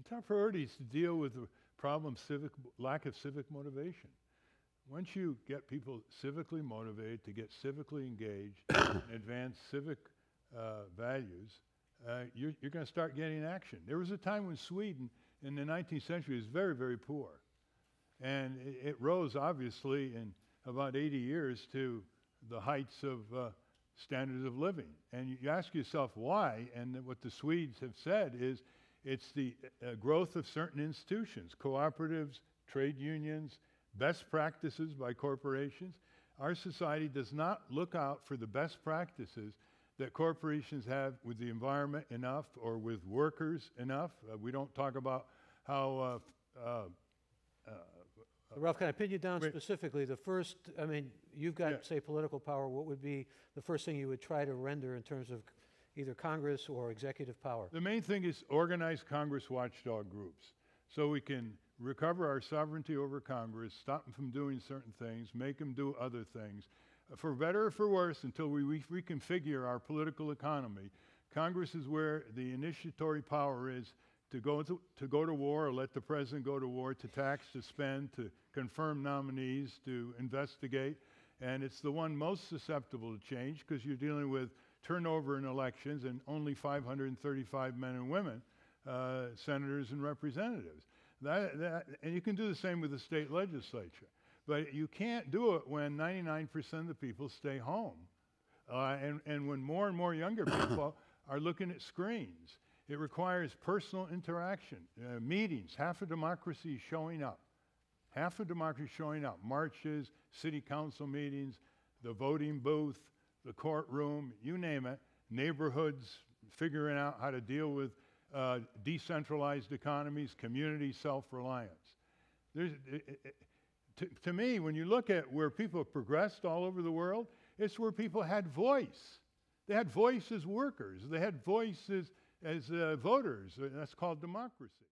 top priority is to deal with the problem lack of civic motivation. Once you get people civically motivated to get civically engaged and advance civic values, you're going to start getting action. There was a time when Sweden in the 19th century was very, very poor. And it rose, obviously, in about 80 years to the heights of standards of living. And you ask yourself why, and what the Swedes have said is it's the growth of certain institutions, cooperatives, trade unions, best practices by corporations. Our society does not look out for the best practices that corporations have with the environment enough or with workers enough. We don't talk about how Ralph, can I pin you down specifically? The first, I mean, you've got, say, political power. What would be the first thing you would try to render in terms of either Congress or executive power? The main thing is organize Congress watchdog groups so we can recover our sovereignty over Congress, stop them from doing certain things, make them do other things. For better or for worse, until we reconfigure our political economy, Congress is where the initiatory power is to go to war, or let the president go to war, to tax, to spend, to confirm nominees, to investigate. And it's the one most susceptible to change because you're dealing with turnover in elections and only 535 men and women, senators and representatives. And you can do the same with the state legislature. But you can't do it when 99% of the people stay home. And when more and more younger people are looking at screens. It requires personal interaction, meetings, half of democracy showing up. Half of democracy showing up. Marches, city council meetings, the voting booth, the courtroom, you name it. Neighborhoods, figuring out how to deal with decentralized economies, community self-reliance. To me, when you look at where people have progressed all over the world, it's where people had voice. They had voice as workers. They had voice as voters. That's called democracy.